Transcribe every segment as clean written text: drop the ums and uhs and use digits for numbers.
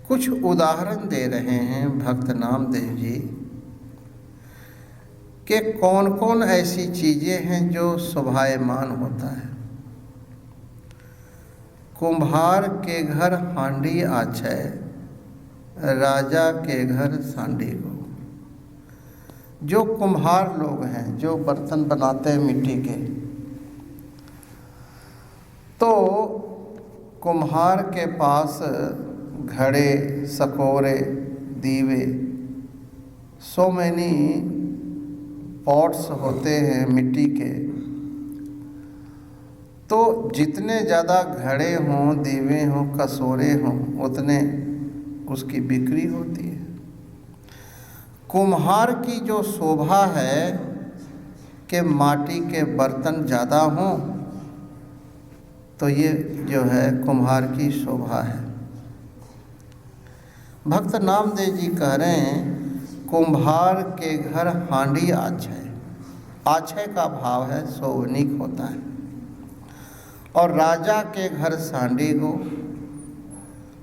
कुछ उदाहरण दे रहे हैं भक्त नामदेव जी कि कौन कौन ऐसी चीज़ें हैं जो शोभायमान होता है। कुम्हार के घर हांडी आछै, राजा के घर सांडी गो। जो कुम्हार लोग हैं, जो बर्तन बनाते हैं मिट्टी के, तो कुम्हार के पास घड़े, सकोरे, दीवे, सो मैनी पॉट्स होते हैं मिट्टी के। तो जितने ज़्यादा घड़े हों, दीवे हों, कसोरे हों, उतने उसकी बिक्री होती है। कुम्हार की जो शोभा है कि माटी के बर्तन ज़्यादा हों, तो ये जो है कुम्हार की शोभा है। भक्त नामदेव जी कह रहे हैं कुम्हार के घर हांडी आछै। आछै का भाव है शोभनीक होता है। और राजा के घर सांडी गो।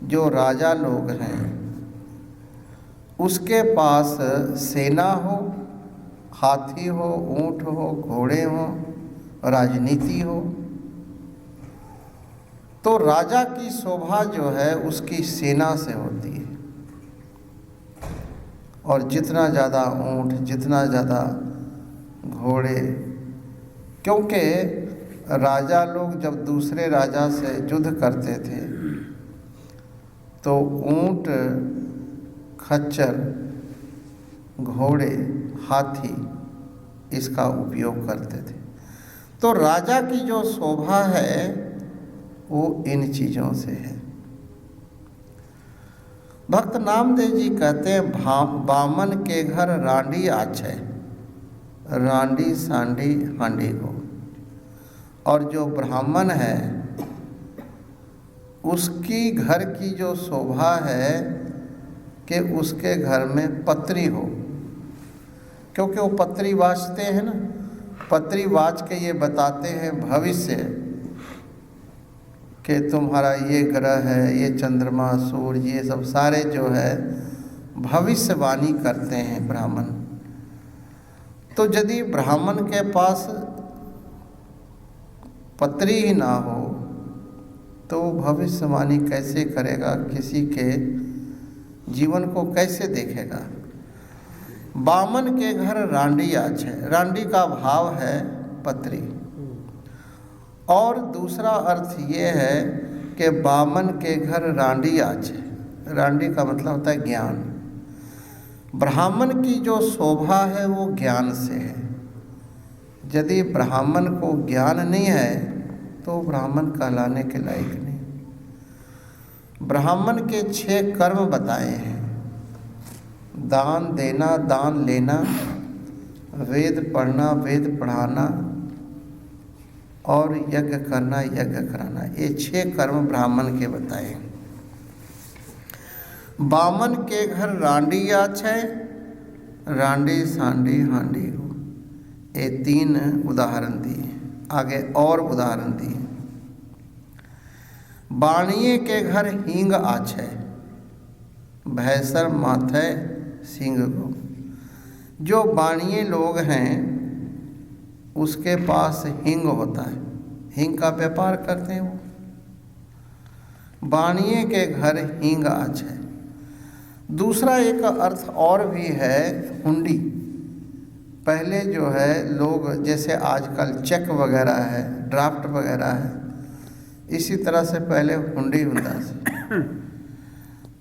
जो राजा लोग हैं उसके पास सेना हो, हाथी हो, ऊंट हो, घोड़े हो, राजनीति हो। तो राजा की शोभा जो है उसकी सेना से होती है। और जितना ज़्यादा ऊंट, जितना ज़्यादा घोड़े, क्योंकि राजा लोग जब दूसरे राजा से युद्ध करते थे तो ऊंट, खच्चर, घोड़े, हाथी इसका उपयोग करते थे। तो राजा की जो शोभा है वो इन चीज़ों से है। भक्त नामदेव जी कहते हैं बामन के घर रांडी आछै, रांडी सांडी हांडी को। और जो ब्राह्मण है उसकी घर की जो शोभा है कि उसके घर में पत्री हो, क्योंकि वो पत्री वाचते हैं ना। पत्री वाच के ये बताते हैं भविष्य कि तुम्हारा ये ग्रह है, ये चंद्रमा, सूर्य, ये सब सारे जो है भविष्यवाणी करते हैं ब्राह्मण। तो यदि ब्राह्मण के पास पत्री ही ना हो तो भविष्यवाणी कैसे करेगा, किसी के जीवन को कैसे देखेगा। बामन के घर रांडी आछै। रांडी का भाव है पत्री। और दूसरा अर्थ ये है कि बामन के घर रांडी आछै। रांडी का मतलब होता है ज्ञान। ब्राह्मण की जो शोभा है वो ज्ञान से है। यदि ब्राह्मण को ज्ञान नहीं है तो ब्राह्मण कहलाने के लायक नहीं। ब्राह्मण के 6 कर्म बताए हैं। दान देना, दान लेना, वेद पढ़ना, वेद पढ़ाना और यज्ञ करना, यज्ञ कराना। ये 6 कर्म ब्राह्मण के बताए हैं। बामन के घर रांडी आछै, रांडी सांडी हांडी हो। ये 3 उदाहरण दिए। आगे और उदाहरण दिए। बाणिये के घर हींग आछै, भैसर माथै सिंह गो। जो बाणिये लोग हैं उसके पास हींग होता है। हींग का व्यापार करते हैं वो। बाणिये के घर हींग आछै। दूसरा एक अर्थ और भी है हुंडी। पहले जो है लोग, जैसे आजकल चेक वगैरह है, ड्राफ्ट वगैरह है, इसी तरह से पहले हुंडी होता था।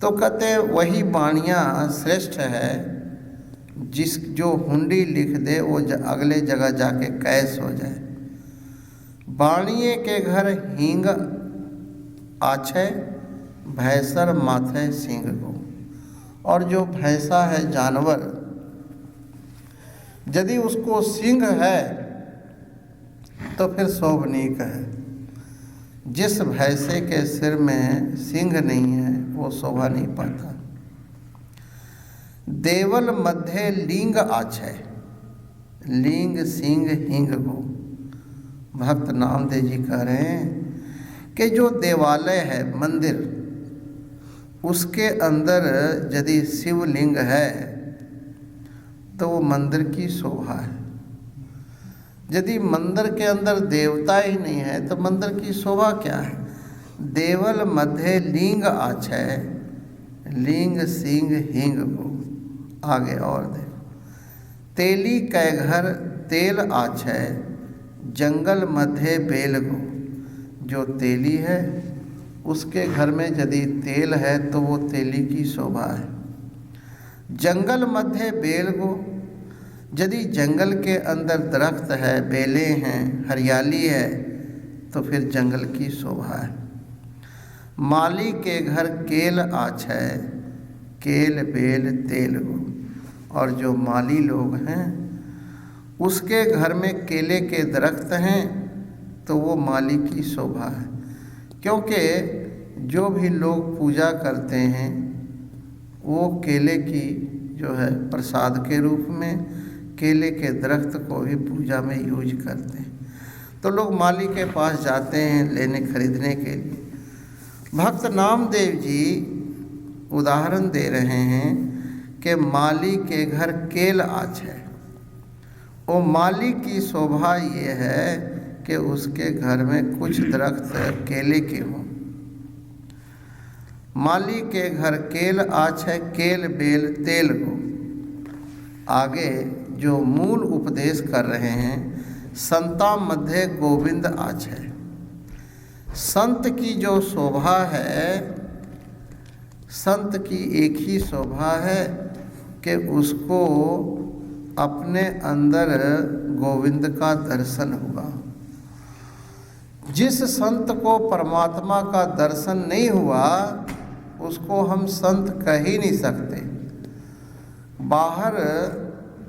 तो कहते हैं वही बाणिया श्रेष्ठ है जो हुंडी लिख दे वो अगले जगह जाके कैश हो जाए। बाणिये के घर हींग आछै, भैसर माथे सिंह को। और जो भैंसा है जानवर, यदि उसको सिंह है तो फिर शोभनीक है। जिस भैंसे के सिर में सिंह नहीं है वो शोभा नहीं पाता। देवल मध्य लिंग आछै, लिंग सिंह हिंग गो। भक्त नामदेव जी कह रहे हैं कि जो देवालय है, मंदिर, उसके अंदर यदि शिवलिंग है तो वो मंदिर की शोभा है। यदि मंदिर के अंदर देवता ही नहीं है तो मंदिर की शोभा क्या है। देवल मध्य लिंग आछै, लिंग सिंह हिंग को आगे और देखो। तेली कै घर तेल आछै, जंगल मध्य बेल गो। जो तेली है उसके घर में यदि तेल है तो वो तेली की शोभा है। जंगल मध्य बेल गो, यदि जंगल के अंदर दरख्त है, बेलें हैं, हरियाली है तो फिर जंगल की शोभा है। माली के घर केल आछै, केल बेल तेल गो। और जो माली लोग हैं उसके घर में केले के दरख्त हैं तो वो माली की शोभा है। क्योंकि जो भी लोग पूजा करते हैं वो केले की जो है प्रसाद के रूप में केले के दरख्त को भी पूजा में यूज करते हैं। तो लोग माली के पास जाते हैं लेने खरीदने के लिए। भक्त नामदेव जी उदाहरण दे रहे हैं कि माली के घर केल आछै। वो माली की शोभा ये है कि उसके घर में कुछ दरख्त केले के हों। माली के घर केल आछै, केल बेल तेल गो। आगे जो मूल उपदेश कर रहे हैं, संता मध्य गोविंद आछै। संत की जो शोभा है, संत की एक ही शोभा है कि उसको अपने अंदर गोविंद का दर्शन हुआ। जिस संत को परमात्मा का दर्शन नहीं हुआ उसको हम संत कह ही नहीं सकते। बाहर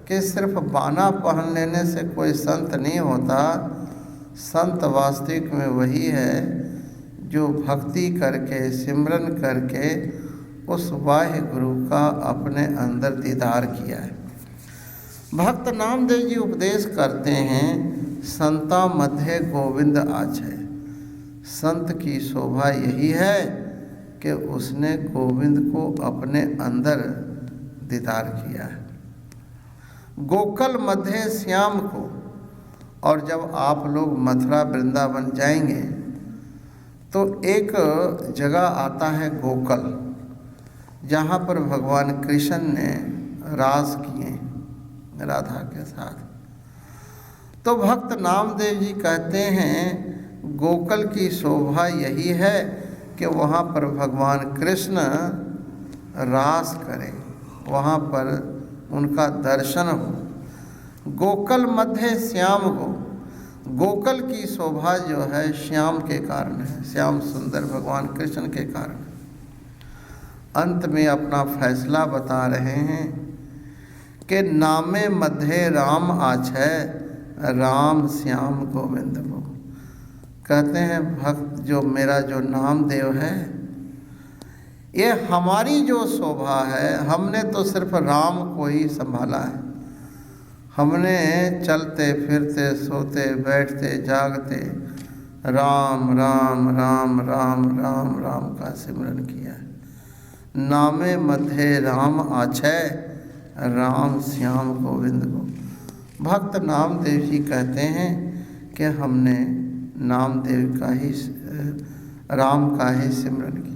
के सिर्फ बाना पहन लेने से कोई संत नहीं होता। संत वास्तविक में वही है जो भक्ति करके सिमरन करके उस वाहे गुरु का अपने अंदर दीदार किया है। भक्त नामदेव जी उपदेश करते हैं, संता मध्य गोविंद आछै। संत की शोभा यही है कि उसने गोविंद को अपने अंदर दीदार किया है। गोकुल मध्य श्याम को। और जब आप लोग मथुरा वृंदावन जाएंगे तो एक जगह आता है गोकुल, जहाँ पर भगवान कृष्ण ने रास किए राधा के साथ। तो भक्त नामदेव जी कहते हैं गोकुल की शोभा यही है कि वहाँ पर भगवान कृष्ण रास करें, वहाँ पर उनका दर्शन हो। गोकुल मध्य श्याम को। गोकुल की शोभा जो है श्याम के कारण है, श्याम सुंदर भगवान कृष्ण के कारण। अंत में अपना फैसला बता रहे हैं कि नामे मध्य राम आछै, राम श्याम गोविंद को। कहते हैं भक्त जो मेरा जो नामदेव है ये हमारी जो शोभा है, हमने तो सिर्फ राम को ही संभाला है। हमने चलते फिरते सोते बैठते जागते राम राम राम राम राम राम का सिमरन किया है। नामे मध्य राम आछै, राम श्याम गोविंद को। भक्त नामदेव जी कहते हैं कि हमने नामदेव का ही राम का ही सिमरन किया।